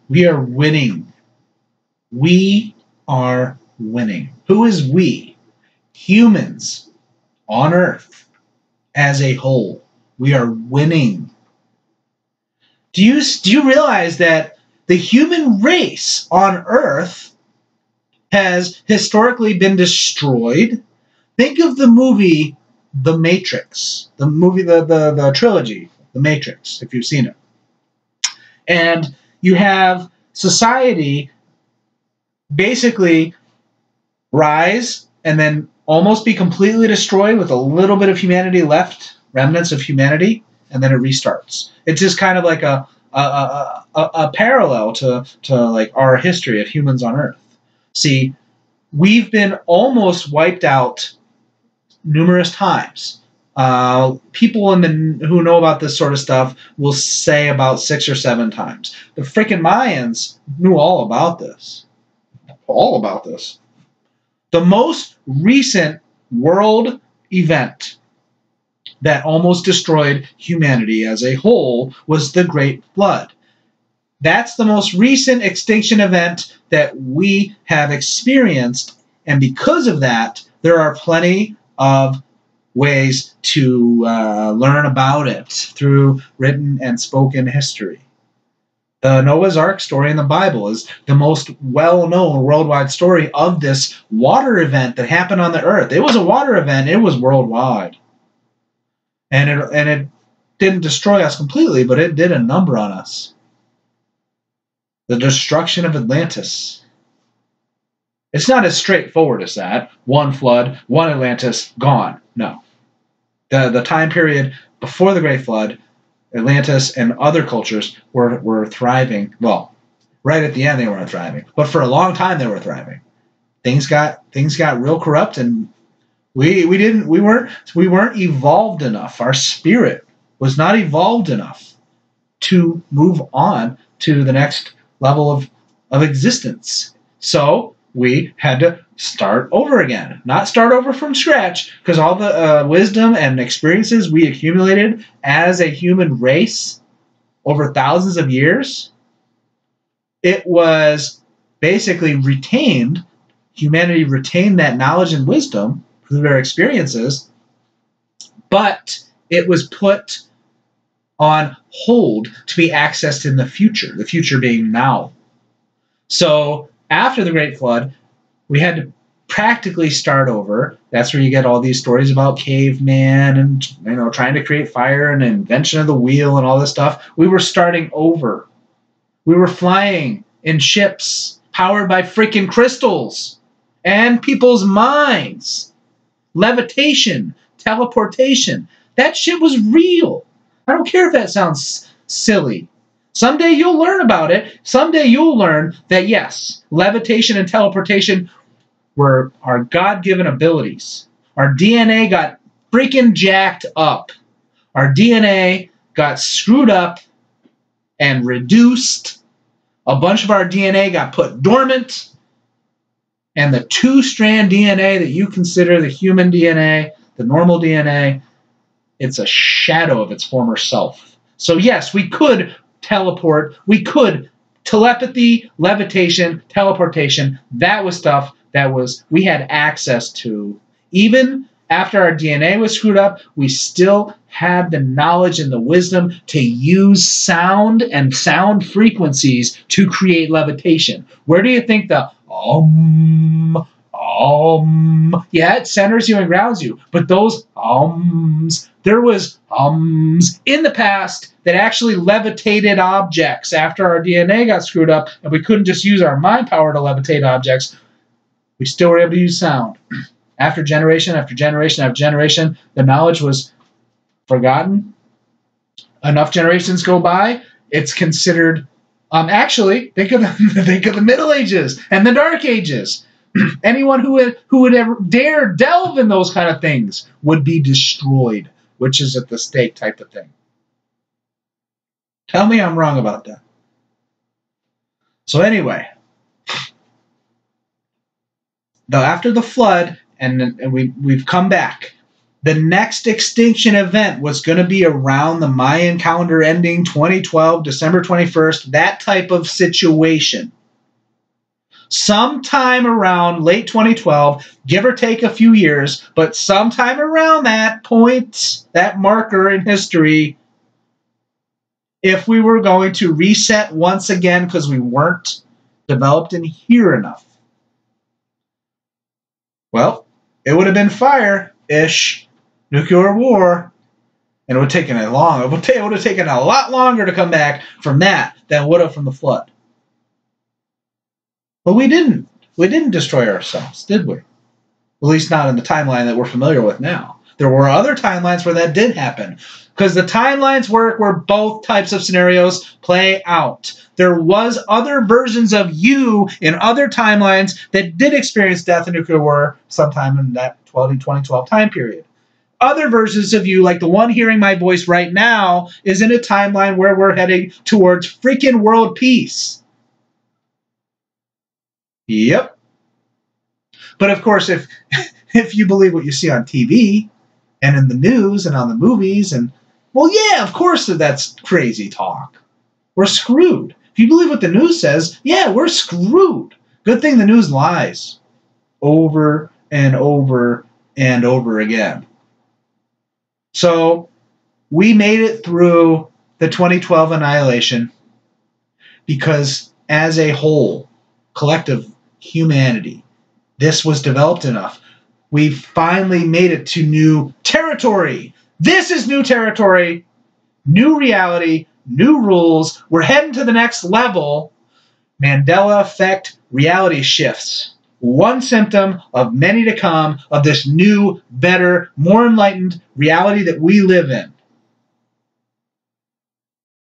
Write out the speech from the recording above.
We are winning. We are winning. Who is we? Humans on Earth as a whole. We are winning. Do you realize that the human race on Earth has historically been destroyed? Think of the movie The Matrix, the movie, the trilogy, The Matrix, if you've seen it. And you have society basically rise and then almost be completely destroyed with a little bit of humanity left, remnants of humanity, and then it restarts. It's just kind of like a parallel to like our history of humans on Earth. See, we've been almost wiped out numerous times. People who know about this sort of stuff will say about 6 or 7 times. The freaking Mayans knew all about this. All about this. The most recent world event that almost destroyed humanity as a whole was the Great Flood. That's the most recent extinction event that we have experienced, and because of that, there are plenty of ways to learn about it through written and spoken history. The Noah's Ark story in the Bible is the most well-known worldwide story of this water event that happened on the earth. It was a water event. It was worldwide. And it didn't destroy us completely, but it did a number on us. The destruction of Atlantis. It's not as straightforward as that. One flood, one Atlantis, gone. No. The time period before the Great Flood, Atlantis and other cultures were thriving. Well, right at the end they weren't thriving, but for a long time they were thriving. Things got real corrupt, and we weren't evolved enough. Our spirit was not evolved enough to move on to the next level of existence. So we had to start over again. Not start over from scratch, because all the wisdom and experiences we accumulated as a human race over thousands of years, it was basically retained. Humanity retained that knowledge and wisdom through their experiences, but it was put on hold to be accessed in the future being now. So after the Great Flood, we had to practically start over. That's where you get all these stories about caveman and trying to create fire and invention of the wheel and all this stuff. We were starting over. We were flying in ships powered by freaking crystals and people's minds. Levitation, teleportation. That shit was real. I don't care if that sounds silly. Someday you'll learn about it. Someday you'll learn that, yes, levitation and teleportation were our God-given abilities. Our DNA got freaking jacked up. Our DNA got screwed up and reduced. A bunch of our DNA got put dormant. And the 2-strand DNA that you consider the human DNA, the normal DNA, it's a shadow of its former self. So yes, we could teleport, we could telepathy, levitation, teleportation. That was stuff that we had access to. Even after our DNA was screwed up, we still had the knowledge and the wisdom to use sound and sound frequencies to create levitation. Where do you think the yeah, it centers you and grounds you. But those there was in the past that actually levitated objects after our DNA got screwed up, and we couldn't just use our mind power to levitate objects. We still were able to use sound. After generation after generation after generation, the knowledge was forgotten. Enough generations go by, it's considered. Actually, think of the Middle Ages and the Dark Ages. Anyone who would ever dare delve in those kind of things would be destroyed, which is at the stake type of thing. Tell me I'm wrong about that. So anyway, after the flood, and we've come back. The next extinction event was going to be around the Mayan calendar ending 2012, December 21st, that type of situation. Sometime around late 2012, give or take a few years, but sometime around that point, that marker in history, if we were going to reset once again because we weren't developed in here enough, well, it would have been fire-ish, nuclear war, and it would have taken a lot longer to come back from that than it would have from the flood. But we didn't. We didn't destroy ourselves, did we? At least not in the timeline that we're familiar with now. There were other timelines where that did happen, because the timelines work where both types of scenarios play out. There was other versions of you in other timelines that did experience death and nuclear war sometime in that 2012 time period. Other versions of you, like the one hearing my voice right now, is in a timeline where we're heading towards freaking world peace. Yep. But of course, if you believe what you see on TV and in the news and on the movies, and well, yeah, of course that's crazy talk. We're screwed. If you believe what the news says, yeah, we're screwed. Good thing the news lies over and over and over again. So we made it through the 2012 annihilation because as a whole, collective humanity, this was developed enough. We finally made it to new territory. This is new territory, new reality, new rules. We're heading to the next level. Mandela effect reality shifts. One symptom of many to come of this new, better, more enlightened reality that we live in.